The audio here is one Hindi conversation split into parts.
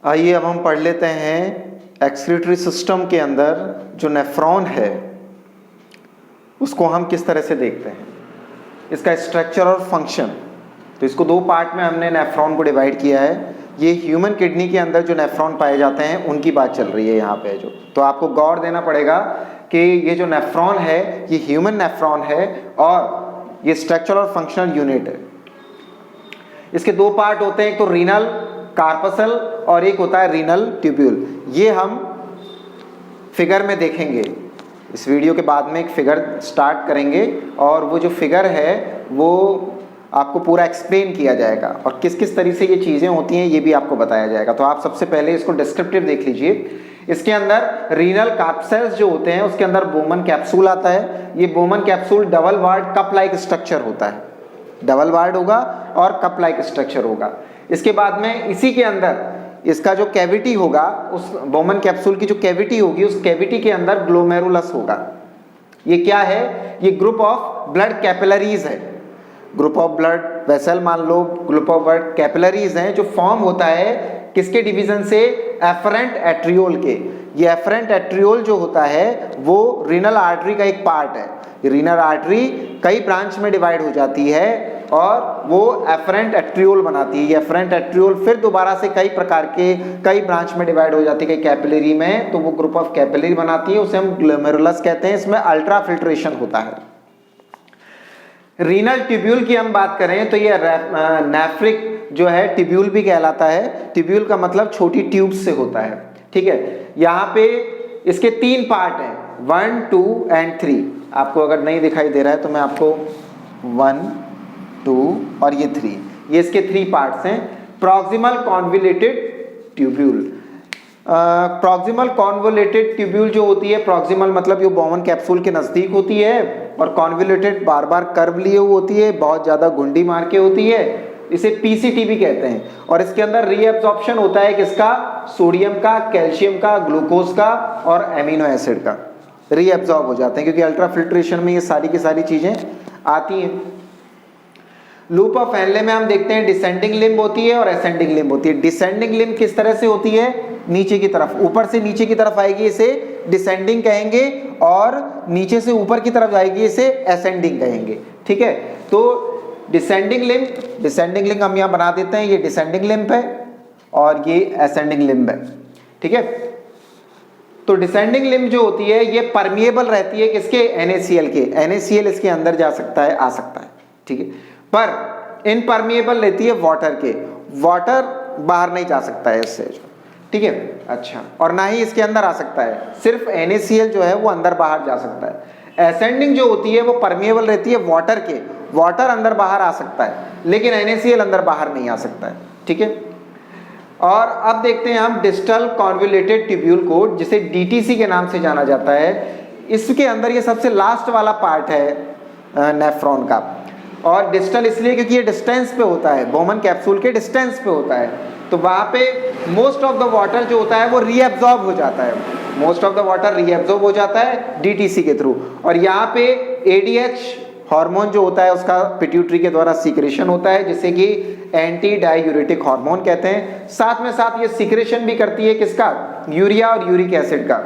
आइए अब हम पढ़ लेते हैं एक्सक्रीटरी सिस्टम के अंदर जो नेफ्रॉन है उसको हम किस तरह से देखते हैं, इसका स्ट्रक्चर और फंक्शन। तो इसको दो पार्ट में हमने नेफ्रॉन को डिवाइड किया है। ये ह्यूमन किडनी के अंदर जो नेफ्रॉन पाए जाते हैं उनकी बात चल रही है यहाँ पे जो, तो आपको गौर देना पड़ेगा कि ये जो नेफ्रॉन है ये ह्यूमन नेफ्रॉन है और ये स्ट्रक्चर और फंक्शनल यूनिट है। इसके दो पार्ट होते हैं, एक तो रीनल कार्पसल और एक होता है रीनल ट्यूब्यूल। ये हम फिगर में देखेंगे, इस वीडियो के बाद में एक फिगर स्टार्ट करेंगे और वो जो फिगर है वो आपको पूरा एक्सप्लेन किया जाएगा और किस किस तरीके से ये चीज़ें होती हैं ये भी आपको बताया जाएगा। तो आप सबसे पहले इसको डिस्क्रिप्टिव देख लीजिए। इसके अंदर रीनल कार्पसेल्स जो होते हैं उसके अंदर बोमन कैप्सूल आता है। ये Bowman capsule double ward cup like structure होता है, डबल वार्ड होगा और कप लाइक स्ट्रक्चर होगा। इसके बाद में इसी के अंदर इसका जो कैविटी होगा, उस बोमन कैप्सूल की जो कैविटी होगी उस कैविटी के अंदर ग्लोमेरुलस होगा। ये क्या है? ये ग्रुप ऑफ ब्लड कैपिलरीज है, ग्रुप ऑफ ब्लड वेसल मान लो, ग्रुप ऑफ ब्लड कैपिलरीज हैं जो फॉर्म होता है किसके डिवीजन से? एफरेंट एट्रियोल के। ये एफरेंट एट्रियोल जो होता है वो रीनल आर्टरी का एक पार्ट है। रीनल आर्टरी कई ब्रांच में डिवाइड हो जाती है और वो एफरेंट एट्रियोल बनाती है। ये एफरेंट एट्रियोल फिर दोबारा से कई प्रकार के कई ब्रांच में डिवाइड हो जाती है, कई कैपिलरी में, तो वो ग्रुप ऑफ कैपिलरी बनाती है, उसे हम ग्लोमेरुलस कहते हैं। इसमें अल्ट्रा फिल्ट्रेशन होता है। रीनल ट्यूब्यूल की हम बात करें तो ये नेफ्रिक जो है ट्यूब्यूल भी कहलाता है। ट्यूब्यूल का मतलब छोटी ट्यूब से होता है, ठीक है। यहाँ पे इसके तीन पार्ट हैं, 1, 2 एंड 3। आपको अगर नहीं दिखाई दे रहा है तो मैं आपको 1, 2 और ये 3, ये इसके 3 पार्ट्स हैं। Proximal convoluted tubule, proximal convoluted tubule जो होती है, प्रॉक्सिमल मतलब ये बोमन कैप्सूल के नजदीक होती है और कॉन्वोल्यूटेड बार बार कर्व लिए हुई होती है, बहुत ज्यादा गुंडी मार के होती है, इसे पीसीटी भी कहते हैं। और इसके अंदर रीएब्जॉर्प्शन होता है किसका? सोडियम का, कैल्शियम का, ग्लूकोज का और एमिनो एसिड का रीएब्जॉर्ब हो जाते हैं क्योंकि अल्ट्रा फिल्ट्रेशन में ये सारी की सारी चीजें आती हैं। लूप ऑफ एनले में हम देखते हैं डिसेंडिंग लिम्ब होती है और असेंडिंग लिम्ब होती है। डिसेंडिंग लिम्ब किस तरह से होती है? नीचे की तरफ, ऊपर से नीचे की तरफ आएगी, इसे डिसेंडिंग कहेंगे, और नीचे से ऊपर की तरफ जाएगी, इसे असेंडिंग कहेंगे, ठीक है। तो डिसेंडिंग लिम्ब हम यहाँ बना देते हैं, ये डिसेंडिंग लिम्ब है और ये असेंडिंग लिम्ब है, ठीक है। तो डिसेंडिंग लिम्ब जो होती है ये परमिएबल रहती है किसके? NaCl के। NaCl इसके अंदर जा सकता है, आ सकता है, ठीक है, पर इनपरमिएबल रहती है वाटर के। वाटर बाहर नहीं जा सकता है इससे, ठीक है। अच्छा, और ना ही इसके अंदर आ सकता है, सिर्फ NaCl जो है वो अंदर बाहर जा सकता है। असेंडिंग जो होती है वो परमिएबल रहती है वाटर के, वाटर अंदर बाहर आ सकता है लेकिन NaCl अंदर बाहर नहीं आ सकता है, ठीक है। और अब देखते हैं हम डिस्टल कॉन्वोल्यूटेड ट्यूब्यूल को, जिसे DTC के नाम से जाना जाता है। इसके अंदर ये सबसे लास्ट वाला पार्ट है नेफ्रॉन का, और डिस्टल इसलिए क्योंकि ये डिस्टेंस पे होता है, बोमन कैप्सूल के डिस्टेंस पे होता है, तो वहाँ पे मोस्ट ऑफ द वाटर जो होता है वो रीअब्जॉर्ब हो जाता है, most of the water reabsorb हो जाता है DTC के थ्रू। और यहाँ पे ADH हार्मोन जो होता है उसका पिट्यूटरी के द्वारा सीक्रेशन होता है, जिसे कि एंटी डायूरेटिक हार्मोन कहते हैं। साथ में साथ ये सीक्रेशन भी करती है किसका? यूरिया और यूरिक एसिड का।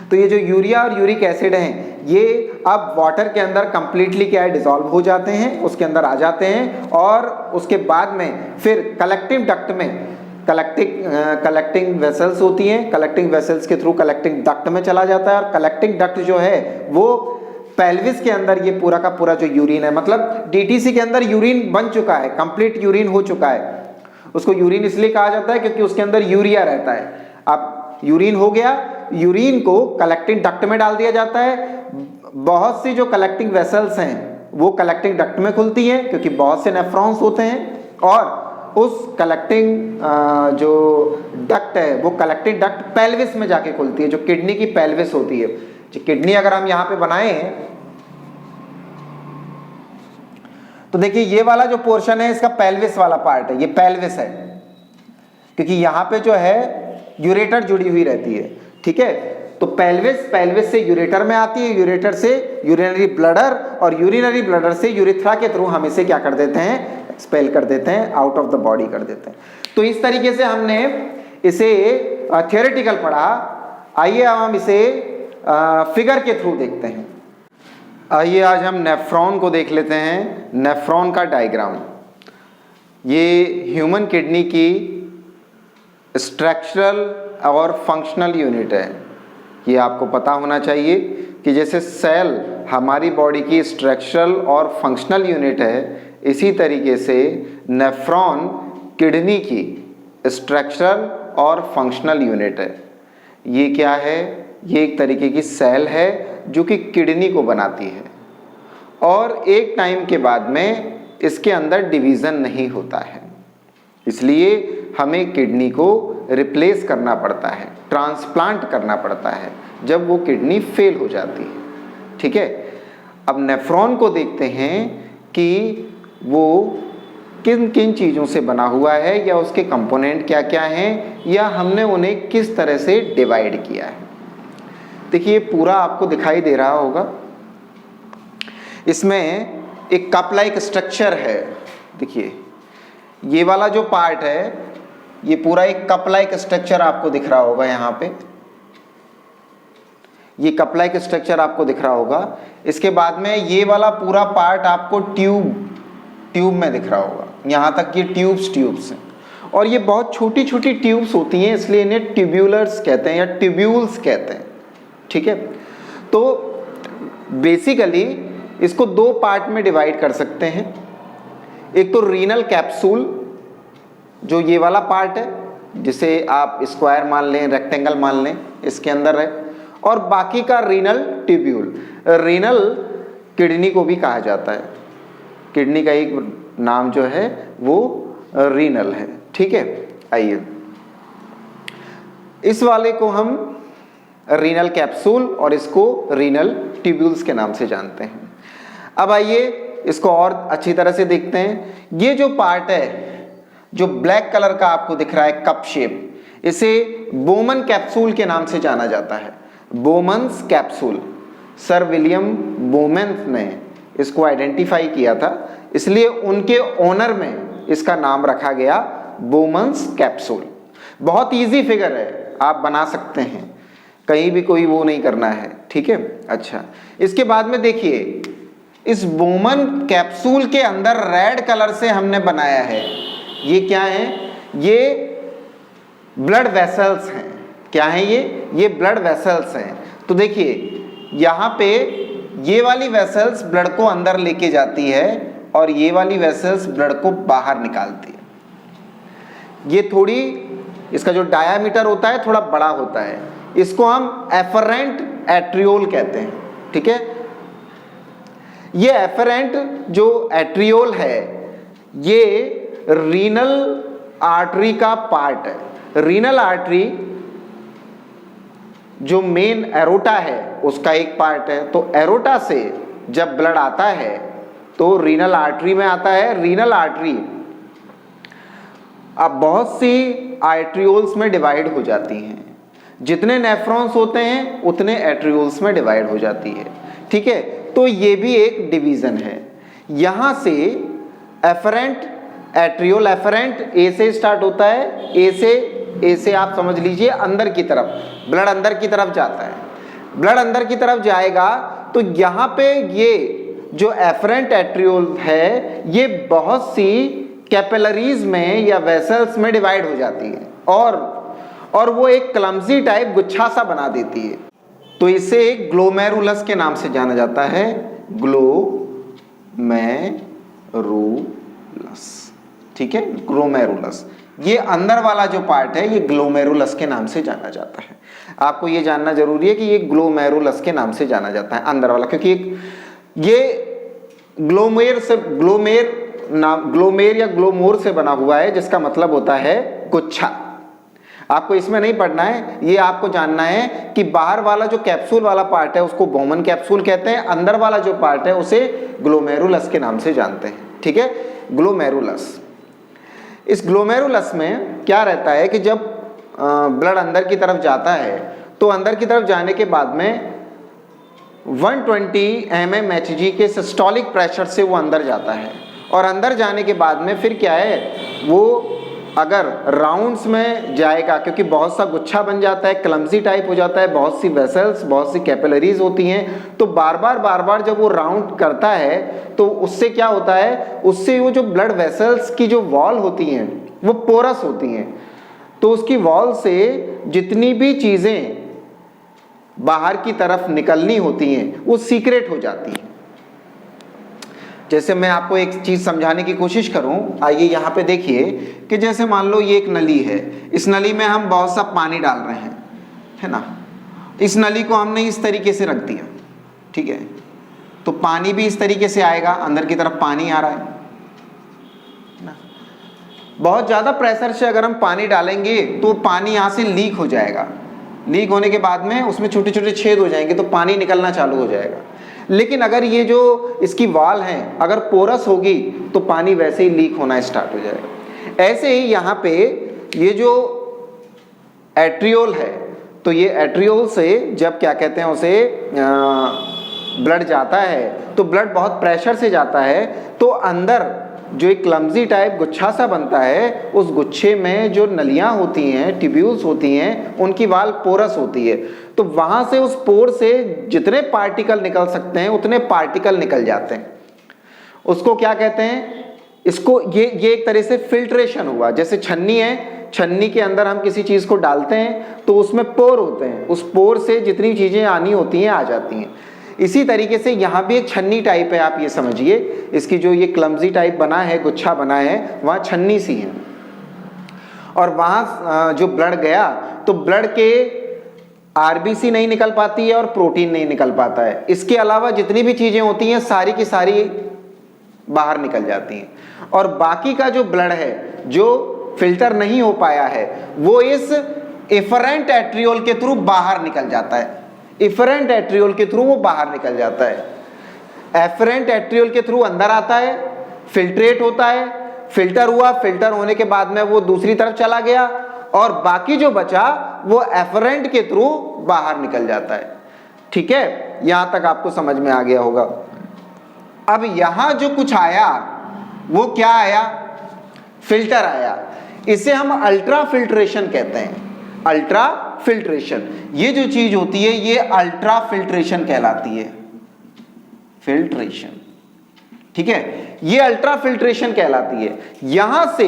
तो ये जो यूरिया और यूरिक एसिड हैं ये अब वाटर के अंदर कंप्लीटली क्या है? डिसॉल्व हो जाते हैं, उसके अंदर आ जाते हैं, और उसके बाद में फिर कलेक्टिंग डक्ट में कलेक्टिंग वेसल्स होती हैं, कलेक्टिंग वेसल्स के थ्रू कलेक्टिंग डक्ट में चला जाता है। और कलेक्टिंग डक्ट जो है वो पेल्विस के अंदर ये पूरा का पूरा जो यूरिन है, मतलब DTC के अंदर यूरिन बन चुका है, कंप्लीट यूरिन हो चुका है। उसको यूरिन इसलिए कहा जाता है क्योंकि उसके अंदर यूरिया रहता है। अब यूरिन हो गया, यूरिन को कलेक्टिंग डक्ट में डाल दिया जाता है। बहुत सी जो कलेक्टिंग वेसल्स हैं वो कलेक्टिंग डक्ट में खुलती हैं क्योंकि बहुत से नेफ्रॉन्स होते हैं, और उस कलेक्टिंग जो डक्ट है वो कलेक्टिंग डक्ट पेल्विस में जाके खुलती है, जो किडनी की पेल्विस होती है। जो किडनी अगर हम यहाँ पे बनाए हैं तो देखिए ये वाला जो पोर्शन है इसका पेल्विस वाला पार्ट है, ये पेल्विस है क्योंकि यहाँ पे जो है यूरेटर जुड़ी हुई रहती है, ठीक है। तो पेल्विस से यूरेटर में आती है, यूरेटर से यूरिनरी ब्लडर, और यूरिनरी ब्लडर से यूरिथ्रा के थ्रू हम इसे क्या कर देते हैं? स्पेल कर देते हैं, आउट ऑफ द बॉडी कर देते हैं। तो इस तरीके से हमने इसे थियोरेटिकल पढ़ा। आइए अब हम इसे फिगर के थ्रू देखते हैं। आइए आज हम नेफ्रॉन को देख लेते हैं। नेफ्रॉन का डायग्राम, ये ह्यूमन किडनी की स्ट्रक्चरल और फंक्शनल यूनिट है। ये आपको पता होना चाहिए कि जैसे सेल हमारी बॉडी की स्ट्रक्चरल और फंक्शनल यूनिट है, इसी तरीके से नेफ्रॉन किडनी की स्ट्रक्चरल और फंक्शनल यूनिट है। ये क्या है? ये एक तरीके की सेल है जो कि किडनी को बनाती है और एक टाइम के बाद में इसके अंदर डिवीज़न नहीं होता है, इसलिए हमें किडनी को रिप्लेस करना पड़ता है, ट्रांसप्लांट करना पड़ता है जब वो किडनी फेल हो जाती है। ठीक है, अब नेफ्रॉन को देखते हैं कि वो किन किन चीज़ों से बना हुआ है या उसके कंपोनेंट क्या क्या हैं या हमने उन्हें किस तरह से डिवाइड किया है। देखिए पूरा आपको दिखाई दे रहा होगा, इसमें एक कप लाइक स्ट्रक्चर है। देखिए ये वाला जो पार्ट है, ये पूरा एक कप लाइक स्ट्रक्चर आपको दिख रहा होगा। यहाँ पे ये कप लाइक स्ट्रक्चर आपको दिख रहा होगा। इसके बाद में ये वाला पूरा पार्ट आपको ट्यूब में दिख रहा होगा। यहाँ तक ये ट्यूब्स हैं और ये बहुत छोटी छोटी ट्यूब्स होती हैं, इसलिए इन्हें ट्यूब्यूलर्स कहते हैं या ट्यूब्यूल्स कहते हैं। ठीक है, तो बेसिकली इसको दो पार्ट में डिवाइड कर सकते हैं। एक तो रीनल कैप्सूल, जो ये वाला पार्ट है, जिसे आप स्क्वायर मान लें, रेक्टेंगल मान लें, इसके अंदर है, और बाकी का रीनल ट्यूब्यूल। रीनल किडनी को भी कहा जाता है, किडनी का एक नाम जो है वो रीनल है। ठीक है, आइए इस वाले को हम रीनल कैप्सूल और इसको रीनल ट्यूब्यूल्स के नाम से जानते हैं। अब आइए इसको और अच्छी तरह से देखते हैं। ये जो पार्ट है जो ब्लैक कलर का आपको दिख रहा है कप शेप, इसे बोमन कैप्सूल के नाम से जाना जाता है। बोमन्स कैप्सूल, सर विलियम बोमेंस ने इसको आइडेंटिफाई किया था, इसलिए उनके ऑनर में इसका नाम रखा गया बोमन्स कैप्सूल। बहुत इजी फिगर है, आप बना सकते हैं, कहीं भी कोई वो नहीं करना है। ठीक है, अच्छा इसके बाद में देखिए इस बोमन कैप्सूल के अंदर रेड कलर से हमने बनाया है, ये क्या है? ये ब्लड वेसल्स हैं। क्या है ये ब्लड वेसल्स हैं। तो देखिए यहाँ पे ये वाली वेसल्स ब्लड को अंदर लेके जाती है और ये वाली वेसल्स ब्लड को बाहर निकालती है। ये थोड़ी, इसका जो डायामीटर होता है थोड़ा बड़ा होता है, इसको हम एफरेंट एट्रियोल कहते हैं। ठीक है, ये एफरेंट जो एट्रियोल है ये रीनल आर्टरी का पार्ट है। रीनल आर्टरी जो मेन एरोटा है उसका एक पार्ट है, तो एरोटा से जब ब्लड आता है तो रीनल आर्टरी में आता है। रीनल आर्टरी अब बहुत सी आर्ट्रियोल्स में डिवाइड हो जाती हैं, जितने नेफ्रॉन्स होते हैं उतने एट्रियोल्स में डिवाइड हो जाती है। ठीक है, तो ये भी एक डिवीजन है। यहाँ से एफरेंट एट्रियोल, एफरेंट ए से स्टार्ट होता है, ए से आप समझ लीजिए अंदर की तरफ, ब्लड अंदर की तरफ जाता है। ब्लड अंदर की तरफ जाएगा तो यहाँ पे ये जो एफरेंट एट्रियोल है ये बहुत सी कैपिलरीज में या वेसल्स में डिवाइड हो जाती है और वो एक क्लमजी टाइप गुच्छा सा बना देती है। तो इसे एक ग्लोमेरुलस के नाम से जाना जाता है, ग्लोमेरुलस। ठीक है, ग्लोमेरुलस, ये अंदर वाला जो पार्ट है ये ग्लोमेरुलस के नाम से जाना जाता है। आपको ये जानना जरूरी है कि ये ग्लोमेरुलस के नाम से जाना जाता है अंदर वाला, क्योंकि ये ग्लोमेर या ग्लोमोर से बना हुआ है, जिसका मतलब होता है गुच्छा। आपको इसमें नहीं पढ़ना है, ये आपको जानना है कि बाहर वाला जो कैप्सूल वाला पार्ट है उसको बोमन कैप्सूल कहते हैं, अंदर वाला जो पार्ट है उसे ग्लोमेरुलस के नाम से जानते हैं। ठीक है, ग्लोमेरुलस। इस ग्लोमेरुलस में क्या रहता है कि जब ब्लड अंदर की तरफ जाता है तो अंदर की तरफ जाने के बाद में 120 mmHg के सिस्टोलिक प्रेशर से वो अंदर जाता है और अंदर जाने के बाद में फिर क्या है, वो अगर राउंड्स में जाएगा, क्योंकि बहुत सा गुच्छा बन जाता है, क्लमजी टाइप हो जाता है, बहुत सी वेसल्स, बहुत सी कैपिलरीज होती हैं, तो बार बार जब वो राउंड करता है तो उससे क्या होता है, उससे वो जो ब्लड वेसल्स की जो वॉल होती हैं वो पोरस होती हैं, तो उसकी वॉल से जितनी भी चीज़ें बाहर की तरफ निकलनी होती हैं वो सीक्रेट हो जाती हैं। जैसे मैं आपको एक चीज़ समझाने की कोशिश करूं, आइए यहाँ पे देखिए कि जैसे मान लो ये एक नली है, इस नली में हम बहुत सा पानी डाल रहे हैं, है ना। इस नली को हमने इस तरीके से रख दिया, ठीक है, तो पानी भी इस तरीके से आएगा, अंदर की तरफ पानी आ रहा है ना। बहुत ज़्यादा प्रेशर से अगर हम पानी डालेंगे तो पानी यहाँ से लीक हो जाएगा, लीक होने के बाद में उसमें छोटे छोटे छेद हो जाएंगे तो पानी निकलना चालू हो जाएगा। लेकिन अगर ये जो इसकी वॉल है अगर पोरस होगी तो पानी वैसे ही लीक होना स्टार्ट हो जाएगा। ऐसे ही यहाँ पे ये जो एट्रियोल है, तो ये एट्रियोल से जब क्या कहते हैं उसे ब्लड जाता है, तो ब्लड बहुत प्रेशर से जाता है, तो अंदर जो एक क्लमजी टाइप गुच्छा सा बनता है, उस गुच्छे में जो नलियां होती हैं, ट्यूब्यूल्स होती हैं, उनकी वाल पोरस होती है, तो वहां से उस पोर से जितने पार्टिकल निकल सकते हैं उतने पार्टिकल निकल जाते हैं। उसको क्या कहते हैं, इसको ये एक तरह से फिल्ट्रेशन हुआ। जैसे छन्नी है, छन्नी के अंदर हम किसी चीज को डालते हैं तो उसमें पोर होते हैं, उस पोर से जितनी चीजें आनी होती हैं आ जाती हैं। इसी तरीके से यहाँ भी एक छन्नी टाइप है, आप ये समझिए, इसकी जो ये क्लमजी टाइप बना है, गुच्छा बना है, वहाँ छन्नी सी है, और वहाँ जो ब्लड गया तो ब्लड के आरबीसी नहीं निकल पाती है और प्रोटीन नहीं निकल पाता है। इसके अलावा जितनी भी चीज़ें होती हैं सारी की सारी बाहर निकल जाती हैं, और बाकी का जो ब्लड है जो फिल्टर नहीं हो पाया है वो इस एफरेंट एट्रियोल के थ्रू बाहर निकल जाता है। एफरेंट एट्रियोल के थ्रू वो बाहर निकल जाता है। एफरेंट एट्रियोल के थ्रू अंदर आता है, फिल्ट्रेट होता है, फिल्टर हुआ, फिल्टर होने के बाद में वो दूसरी तरफ चला गया, और बाकी जो बचा वो एफरेंट के थ्रू बाहर निकल जाता है। ठीक है, यहां तक आपको समझ में आ गया होगा। अब यहां जो कुछ आया वो क्या आया, फिल्टर आया। इसे हम अल्ट्रा फिल्ट्रेशन कहते हैं। अल्ट्रा फिल्ट्रेशन, ये जो चीज होती है ये अल्ट्रा फिल्ट्रेशन कहलाती है, फिल्ट्रेशन। ठीक है, ये अल्ट्रा फिल्ट्रेशन कहलाती है। यहां से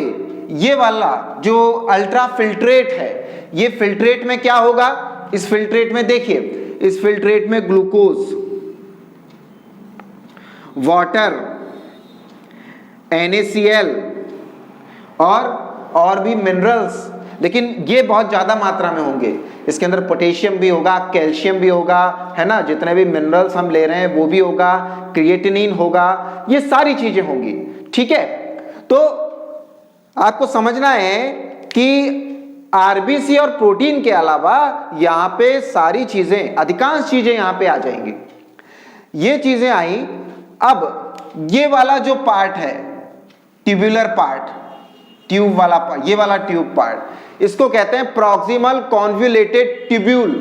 ये वाला जो अल्ट्रा फिल्ट्रेट है, ये फिल्ट्रेट में क्या होगा, इस फिल्ट्रेट में देखिए, इस फिल्ट्रेट में ग्लूकोज, वाटर, NaCl और भी मिनरल्स, लेकिन ये बहुत ज्यादा मात्रा में होंगे। इसके अंदर पोटेशियम भी होगा, कैल्शियम भी होगा, है ना, जितने भी मिनरल्स हम ले रहे हैं वो भी होगा, क्रिएटिनिन होगा, ये सारी चीजें होंगी। ठीक है, तो आपको समझना है कि आरबीसी और प्रोटीन के अलावा यहां पे सारी चीजें, अधिकांश चीजें यहां पे आ जाएंगी। ये चीजें आई। अब ये वाला जो पार्ट है, ट्यूबुलर पार्ट, ट्यूब वाला पार्ट, ये वाला ट्यूब पार्ट, इसको कहते हैं proximal convoluted tubule.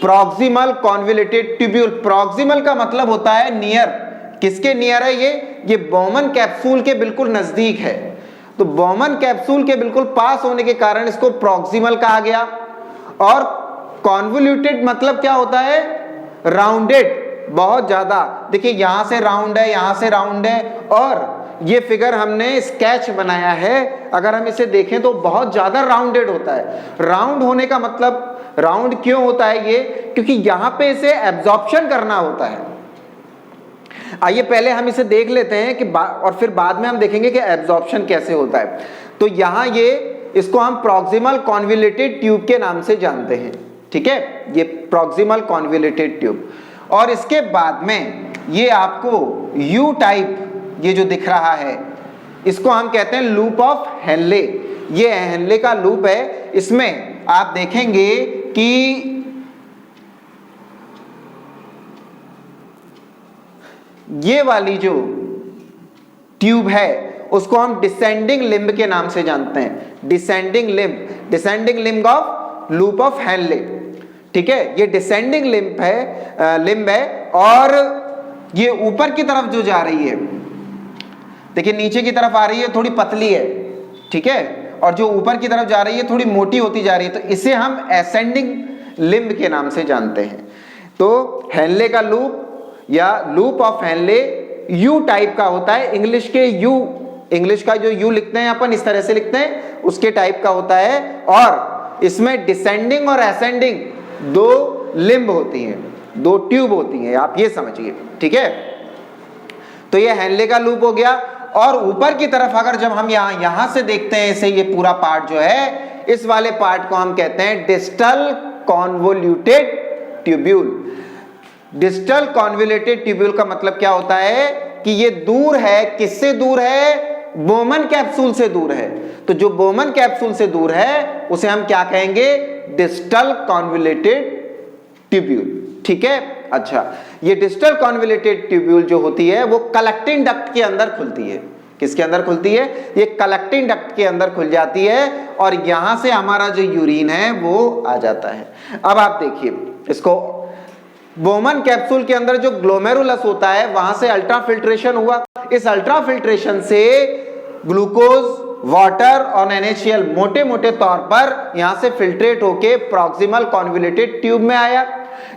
Proximal convoluted tubule, proximal का मतलब होता है नियर। किसके नियर है ये बोमन कैप्सूल के बिल्कुल नजदीक है, तो बोमन कैप्सूल के बिल्कुल पास होने के कारण इसको प्रॉक्सिमल कहा गया। और कॉन्वोल्यूटेड मतलब क्या होता है, राउंडेड, बहुत ज्यादा। देखिए यहां से राउंड है, यहां से राउंड है, और ये फिगर हमने स्केच बनाया है, अगर हम इसे देखें तो बहुत ज्यादा राउंडेड होता है। राउंड होने का मतलब, राउंड क्यों होता है ये, क्योंकि यहां पे इसे एब्जॉर्प्शन करना होता है। आइए पहले हम इसे देख लेते हैं कि और फिर बाद में हम देखेंगे कि एब्जॉर्प्शन कैसे होता है। तो यहां ये, इसको हम प्रॉक्सिमल कॉन्वोल्यूटेड ट्यूब के नाम से जानते हैं। ठीक है, ये प्रॉक्सिमल कॉन्वोल्यूटेड ट्यूब। और इसके बाद में ये आपको यू टाइप, ये जो दिख रहा है, इसको हम कहते हैं लूप ऑफ हेनले। ये हेनले का लूप है। इसमें आप देखेंगे कि ये वाली जो ट्यूब है उसको हम डिसेंडिंग लिम्ब के नाम से जानते हैं। Descending limb, descending limb of loop of Henle. ठीक है, ये डिसेंडिंग लिम्ब है, और ये ऊपर की तरफ जो जा रही है, देखिए नीचे की तरफ आ रही है थोड़ी पतली है, ठीक है, और जो ऊपर की तरफ जा रही है थोड़ी मोटी होती जा रही है, तो इसे हम एसेंडिंग लिम्ब के नाम से जानते हैं। तो हेनले का लूप या loop of Henle you type का होता है। इंग्लिश के यू, इंग्लिश का जो यू लिखते हैं अपन इस तरह से लिखते हैं, उसके टाइप का होता है, और इसमें डिसेंडिंग और एसेंडिंग दो लिम्ब होती हैं, दो ट्यूब होती हैं, आप ये समझिए, ठीक है। तो ये हेनले का लूप हो गया। और ऊपर की तरफ अगर जब हम यहां से देखते हैं इसे, ये पूरा पार्ट जो है, इस वाले पार्ट को हम कहते हैं distal convoluted tubule. Distal convoluted tubule का मतलब क्या होता है कि ये दूर है, किससे दूर है? बोमन कैप्सूल से दूर है। तो जो बोमन कैप्सूल से दूर है उसे हम क्या कहेंगे? डिस्टल कॉन्वोल्यूटेड ट्यूब्यूल, ठीक है। अच्छा, ये डिस्टल कॉन्वोल्यूटेड ट्यूब्यूल जो होती है वो कलेक्टिंग डक्ट के अंदर खुलती है। किसके अंदर खुलती है? ये कलेक्टिंग डक्ट के अंदर खुल जाती है, और यहां से हमारा जो यूरिन है वो आ जाता है। अब आप देखिए इसको, बोमन कैप्सूल के अंदर जो ग्लोमेरुलस होता है वहां से अल्ट्राफिल्ट्रेशन हुआ। इस अल्ट्राफिल्ट्रेशन से ग्लूकोज, वाटर और NaCl मोटे मोटे तौर पर यहां से फिल्ट्रेट होके प्रॉक्सिमल कॉन्वोल्यूटेड ट्यूब में आया।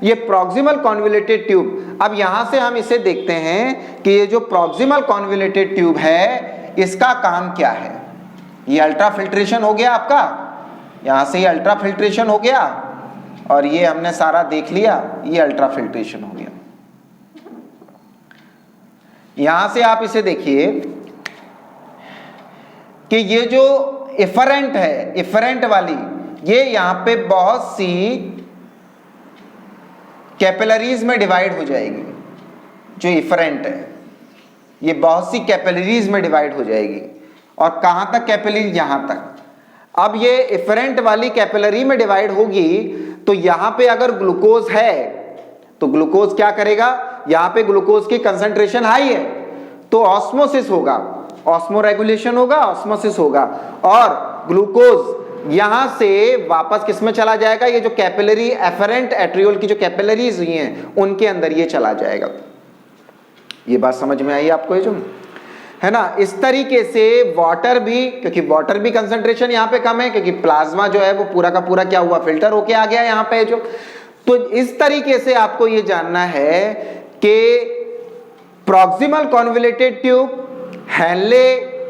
ये प्रॉक्सिमल कॉन्वोल्यूटेड ट्यूब, अब यहां से हम इसे देखते हैं कि ये जो प्रॉक्सिमल कॉन्वोल्यूटेड ट्यूब है इसका काम क्या है। ये अल्ट्राफिल्ट्रेशन हो गया आपका, यहां से ये अल्ट्राफिल्ट्रेशन हो गया, और ये हमने सारा देख लिया, ये अल्ट्राफिल्ट्रेशन हो गया। यहां से आप इसे देखिए कि ये जो इफरेंट है, इफरेंट वाली, ये यहां पे बहुत सी कैपिलरीज में डिवाइड हो जाएगी। जो इफरेंट है ये बहुत सी कैपिलरीज में डिवाइड हो जाएगी। और कहां तक कैपिलरी? यहां तक। अब ये इफरेंट वाली कैपिलरी में डिवाइड होगी, तो यहां पे अगर ग्लूकोज है तो ग्लूकोज क्या करेगा? यहां पे ग्लूकोज की कंसंट्रेशन हाई है तो ऑस्मोसिस होगा, ऑस्मो रेगुलेशन होगा, ऑस्मोसिस होगा, और ग्लूकोज यहां से वापस किस में चला जाएगा? ये जो कैपिलरी एफरेंट एट्रियोल की जो कैपिलरीज हुई हैं उनके अंदर ये चला जाएगा। ये बात समझ में आई आपको? ये जो है ना, इस तरीके से वाटर भी, क्योंकि वाटर भी कंसंट्रेशन यहाँ पे कम है, क्योंकि प्लाज्मा जो है वो पूरा का पूरा क्या हुआ? फिल्टर होके आ गया यहाँ पे जो। तो इस तरीके से आपको ये जानना है कि proximal convoluted tube, Henle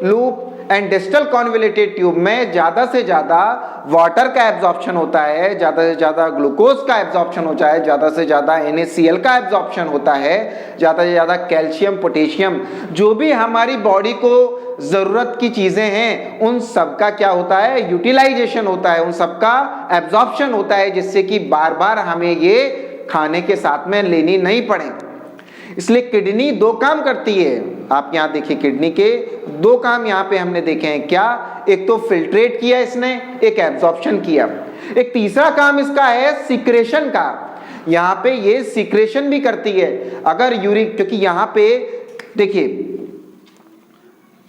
loop and distal convoluted tube में ज्यादा से ज्यादा वाटर का एब्जॉर्प्शन होता है, ज्यादा से ज्यादा ग्लूकोज का एब्जॉर्प्शन होता है, ज्यादा से ज्यादा NaCl का एब्जॉर्प्शन होता है, ज्यादा से ज्यादा कैल्शियम, पोटेशियम, जो भी हमारी बॉडी को जरूरत की चीजें हैं उन सब का क्या होता है? यूटिलाइजेशन होता है, उन सब का एब्जॉर्प्शन होता है, जिससे कि बार बार हमें ये खाने के साथ में लेनी नहीं पड़े। इसलिए किडनी दो काम करती है। आप यहां देखिए, किडनी के दो काम यहां पे हमने देखे हैं। क्या? एक तो फिल्ट्रेट किया इसने, एक एब्जॉर्प्शन किया। एक तीसरा काम इसका है सिक्रेशन का। यहां पे ये सिक्रेशन भी करती है। अगर यूरिक, क्योंकि यहां पे देखिए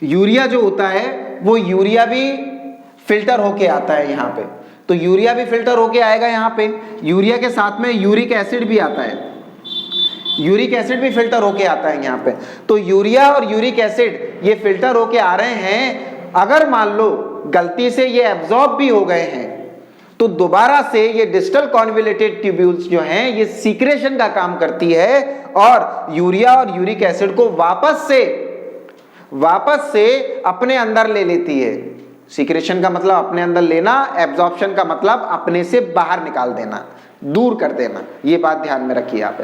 यूरिया जो होता है वो यूरिया भी फिल्टर होके आता है यहां पे, तो यूरिया भी फिल्टर होके आएगा यहां पे। यूरिया के साथ में यूरिक एसिड भी आता है, यूरिक एसिड भी फिल्टर होके आता है यहाँ पे। तो यूरिया और यूरिक एसिड ये फिल्टर होके आ रहे हैं। अगर मान लो गलती से ये एब्जॉर्ब भी हो गए हैं तो दोबारा से ये डिस्टल कॉन्वोल्यूटेड ट्यूब्यूल्स जो हैं ये सीक्रेशन का काम करती है, और यूरिया और यूरिक एसिड को वापस से अपने अंदर ले लेती है। सीक्रेशन का मतलब अपने अंदर लेना, एब्जॉर्प्शन का मतलब अपने से बाहर निकाल देना, दूर कर देना। ये बात ध्यान में रखिए आप।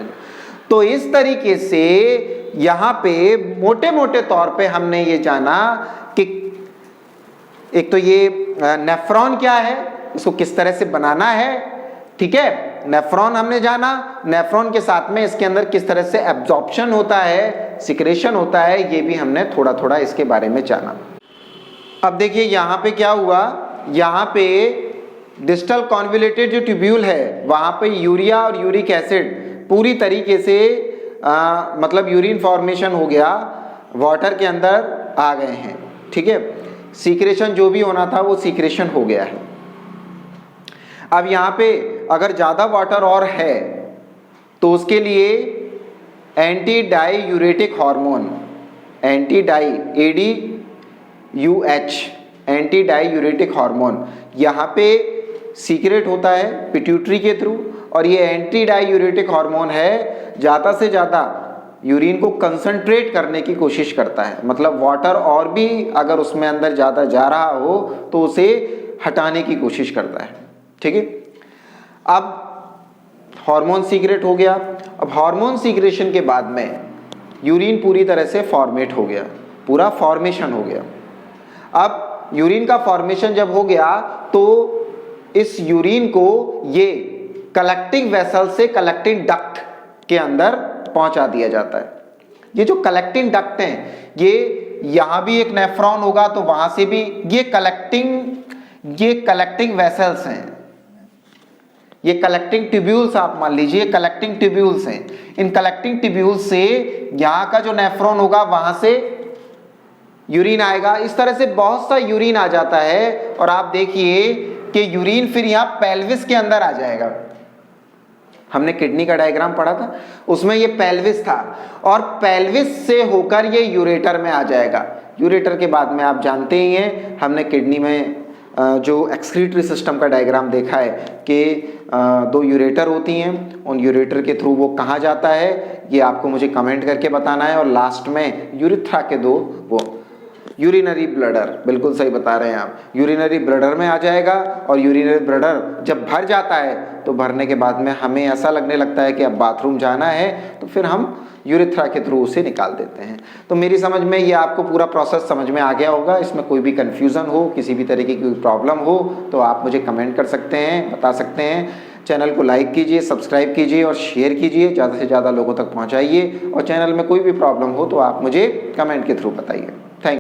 तो इस तरीके से यहां पे मोटे मोटे तौर पे हमने ये जाना कि एक तो ये नेफ्रॉन क्या है, इसको किस तरह से बनाना है, ठीक है। नेफ्रॉन हमने जाना, नेफ्रॉन के साथ में इसके अंदर किस तरह से एब्जॉर्प्शन होता है, सिक्रेशन होता है, ये भी हमने थोड़ा थोड़ा इसके बारे में जाना। अब देखिए यहां पे क्या हुआ, यहां पे डिस्टल कॉन्वोल्यूटेड जो ट्यूब्यूल है वहां पे यूरिया और यूरिक एसिड पूरी तरीके से मतलब यूरिन फॉर्मेशन हो गया, वाटर के अंदर आ गए हैं, ठीक है। सीक्रेशन जो भी होना था वो सीक्रेशन हो गया है। अब यहाँ पे अगर ज़्यादा वाटर और है तो उसके लिए anti diuretic hormone anti di ADUH anti diuretic hormone यहाँ पे सीक्रेट होता है पिट्यूटरी के थ्रू, और ये एंटी डाईयूरेटिक हार्मोन है ज़्यादा से ज़्यादा यूरिन को कंसंट्रेट करने की कोशिश करता है, मतलब वाटर और भी अगर उसमें अंदर ज़्यादा जा रहा हो तो उसे हटाने की कोशिश करता है। ठीक है, अब हार्मोन सीक्रेट हो गया। अब हार्मोन सीक्रेशन के बाद में यूरिन पूरी तरह से फॉर्मेट हो गया, पूरा फॉर्मेशन हो गया। अब यूरिन का फॉर्मेशन जब हो गया तो इस यूरिन को ये कलेक्टिंग वेसल से कलेक्टिंग डक्ट के अंदर पहुंचा दिया जाता है। ये जो कलेक्टिंग डक्ट हैं, ये यहां भी एक नेफ्रॉन होगा तो वहां से भी ये कलेक्टिंग वेसल्स हैं, ये कलेक्टिंग ट्यूब्यूल्स आप मान लीजिए कलेक्टिंग ट्यूब्यूल्स हैं। इन कलेक्टिंग ट्यूब्यूल्स से यहाँ का जो नेफ्रॉन होगा वहां से यूरिन आएगा। इस तरह से बहुत सा यूरिन आ जाता है और आप देखिए कि यूरिन फिर यहाँ पेल्विस के अंदर आ जाएगा। हमने किडनी का डायग्राम पढ़ा था, उसमें ये पेल्विस था और पेल्विस से होकर ये यूरेटर में आ जाएगा। यूरेटर के बाद में आप जानते ही हैं, हमने किडनी में जो एक्सक्रीटरी सिस्टम का डायग्राम देखा है कि 2 यूरेटर होती हैं, उन यूरेटर के थ्रू वो कहाँ जाता है ये आपको मुझे कमेंट करके बताना है। और लास्ट में यूरिथ्रा के 2 वो यूरिनरी ब्लडर, बिल्कुल सही बता रहे हैं आप, यूरिनरी ब्लडर में आ जाएगा। और यूरिनरी ब्लडर जब भर जाता है तो भरने के बाद में हमें ऐसा लगने लगता है कि अब बाथरूम जाना है, तो फिर हम यूरिथ्रा के थ्रू उसे निकाल देते हैं। तो मेरी समझ में ये आपको पूरा प्रोसेस समझ में आ गया होगा। इसमें कोई भी कन्फ्यूज़न हो, किसी भी तरीके की प्रॉब्लम हो तो आप मुझे कमेंट कर सकते हैं, बता सकते हैं। चैनल को लाइक कीजिए, सब्सक्राइब कीजिए और शेयर कीजिए, ज़्यादा से ज़्यादा लोगों तक पहुँचाइए। और चैनल में कोई भी प्रॉब्लम हो तो आप मुझे कमेंट के थ्रू बताइए।